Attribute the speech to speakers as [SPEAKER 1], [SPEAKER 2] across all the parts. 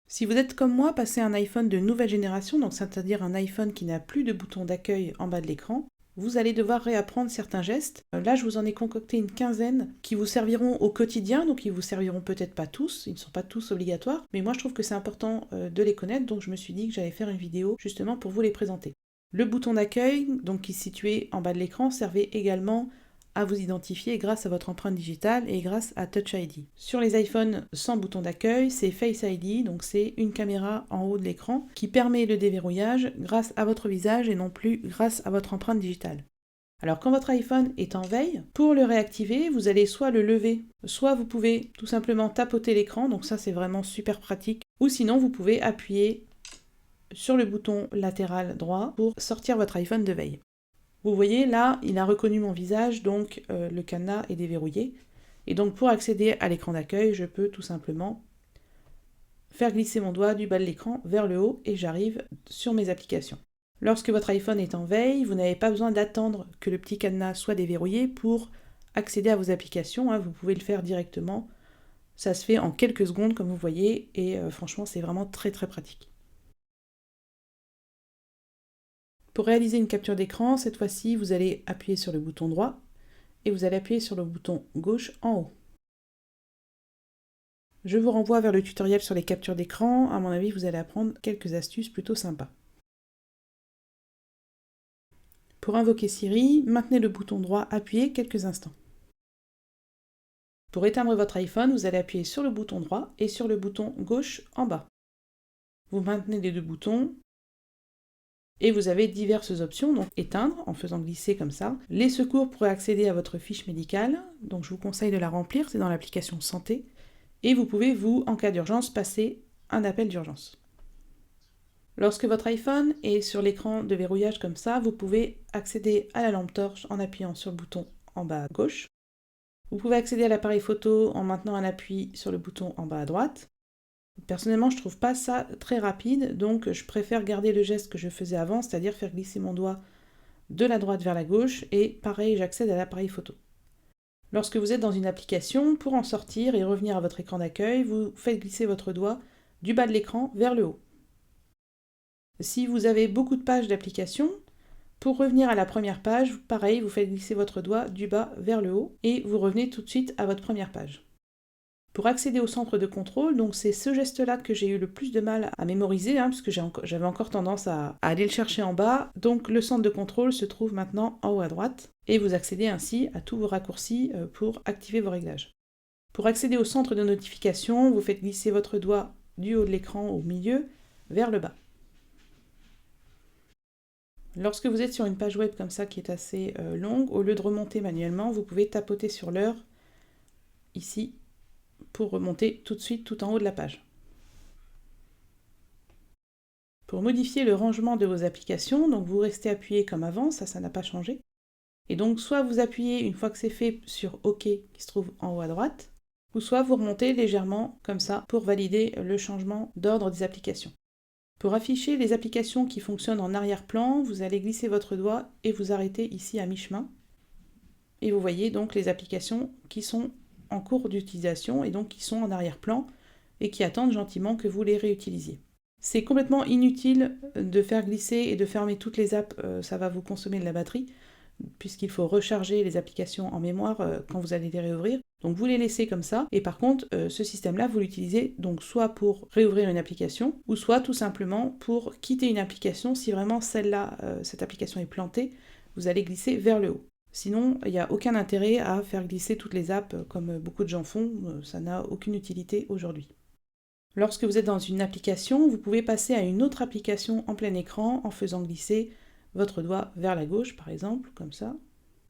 [SPEAKER 1] Si vous êtes comme moi, passé à un iPhone de nouvelle génération, donc c'est-à-dire un iPhone qui n'a plus de bouton d'accueil en bas de l'écran, vous allez devoir réapprendre certains gestes. Là, je vous en ai concocté une quinzaine qui vous serviront au quotidien, donc ils vous serviront peut-être pas tous, ils ne sont pas tous obligatoires, mais moi je trouve que c'est important de les connaître, donc je me suis dit que j'allais faire une vidéo justement pour vous les présenter. Le bouton d'accueil, donc qui est situé en bas de l'écran, servait également à vous identifier grâce à votre empreinte digitale et grâce à Touch ID. Sur les iPhones sans bouton d'accueil, c'est Face ID, donc c'est une caméra en haut de l'écran qui permet le déverrouillage grâce à votre visage et non plus grâce à votre empreinte digitale. Alors quand votre iPhone est en veille, pour le réactiver, vous allez soit le lever, soit vous pouvez tout simplement tapoter l'écran, donc ça c'est vraiment super pratique, ou sinon vous pouvez appuyer sur le bouton latéral droit pour sortir votre iPhone de veille. Vous voyez, là, il a reconnu mon visage, donc le cadenas est déverrouillé. Et donc pour accéder à l'écran d'accueil, je peux tout simplement faire glisser mon doigt du bas de l'écran vers le haut et j'arrive sur mes applications. Lorsque votre iPhone est en veille, vous n'avez pas besoin d'attendre que le petit cadenas soit déverrouillé pour accéder à vos applications, hein, vous pouvez le faire directement. Ça se fait en quelques secondes, comme vous voyez, et franchement, c'est vraiment très très pratique. Pour réaliser une capture d'écran, cette fois-ci, vous allez appuyer sur le bouton droit et vous allez appuyer sur le bouton gauche en haut. Je vous renvoie vers le tutoriel sur les captures d'écran. À mon avis, vous allez apprendre quelques astuces plutôt sympas. Pour invoquer Siri, maintenez le bouton droit appuyé quelques instants. Pour éteindre votre iPhone, vous allez appuyer sur le bouton droit et sur le bouton gauche en bas. Vous maintenez les deux boutons et vous avez diverses options, donc éteindre en faisant glisser comme ça. Les secours pour accéder à votre fiche médicale, donc je vous conseille de la remplir, c'est dans l'application Santé. Et vous pouvez, vous, en cas d'urgence, passer un appel d'urgence. Lorsque votre iPhone est sur l'écran de verrouillage comme ça, vous pouvez accéder à la lampe torche en appuyant sur le bouton en bas à gauche. Vous pouvez accéder à l'appareil photo en maintenant un appui sur le bouton en bas à droite. Personnellement, je trouve pas ça très rapide, donc je préfère garder le geste que je faisais avant, c'est-à-dire faire glisser mon doigt de la droite vers la gauche, et pareil, j'accède à l'appareil photo. Lorsque vous êtes dans une application, pour en sortir et revenir à votre écran d'accueil, vous faites glisser votre doigt du bas de l'écran vers le haut. Si vous avez beaucoup de pages d'application, pour revenir à la première page, pareil, vous faites glisser votre doigt du bas vers le haut et vous revenez tout de suite à votre première page. Pour accéder au centre de contrôle, donc c'est ce geste-là que j'ai eu le plus de mal à mémoriser, puisque j'avais encore tendance à aller le chercher en bas. Donc le centre de contrôle se trouve maintenant en haut à droite, et vous accédez ainsi à tous vos raccourcis pour activer vos réglages. Pour accéder au centre de notification, vous faites glisser votre doigt du haut de l'écran au milieu vers le bas. Lorsque vous êtes sur une page web comme ça qui est assez longue, au lieu de remonter manuellement, vous pouvez tapoter sur l'heure ici pour remonter tout de suite tout en haut de la page. Pour modifier le rangement de vos applications, donc vous restez appuyé comme avant, ça n'a pas changé. Et donc soit vous appuyez une fois que c'est fait sur OK qui se trouve en haut à droite, ou soit vous remontez légèrement comme ça pour valider le changement d'ordre des applications. Pour afficher les applications qui fonctionnent en arrière-plan, vous allez glisser votre doigt et vous arrêtez ici à mi-chemin. Et vous voyez donc les applications qui sont en cours d'utilisation et donc qui sont en arrière-plan et qui attendent gentiment que vous les réutilisiez. C'est complètement inutile de faire glisser et de fermer toutes les apps, ça va vous consommer de la batterie, puisqu'il faut recharger les applications en mémoire quand vous allez les réouvrir. Donc vous les laissez comme ça, et par contre, ce système-là, vous l'utilisez donc soit pour réouvrir une application, ou soit tout simplement pour quitter une application. Si vraiment celle-là, cette application est plantée, vous allez glisser vers le haut. Sinon, il n'y a aucun intérêt à faire glisser toutes les apps comme beaucoup de gens font, ça n'a aucune utilité aujourd'hui. Lorsque vous êtes dans une application, vous pouvez passer à une autre application en plein écran en faisant glisser votre doigt vers la gauche, par exemple, comme ça,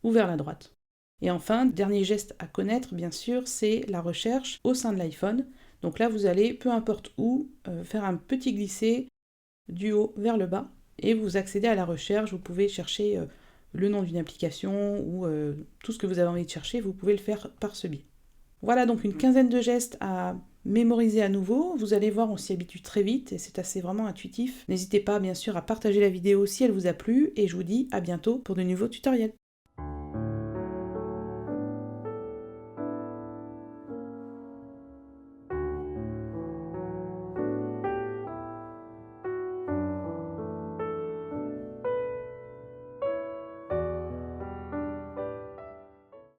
[SPEAKER 1] ou vers la droite. Et enfin, dernier geste à connaître, bien sûr, c'est la recherche au sein de l'iPhone. Donc là, vous allez, peu importe où, faire un petit glisser du haut vers le bas, et vous accédez à la recherche. Vous pouvez chercher le nom d'une application ou tout ce que vous avez envie de chercher, vous pouvez le faire par ce biais. Voilà donc une quinzaine de gestes à mémoriser à nouveau. Vous allez voir, on s'y habitue très vite et c'est assez vraiment intuitif. N'hésitez pas bien sûr à partager la vidéo si elle vous a plu et je vous dis à bientôt pour de nouveaux tutoriels.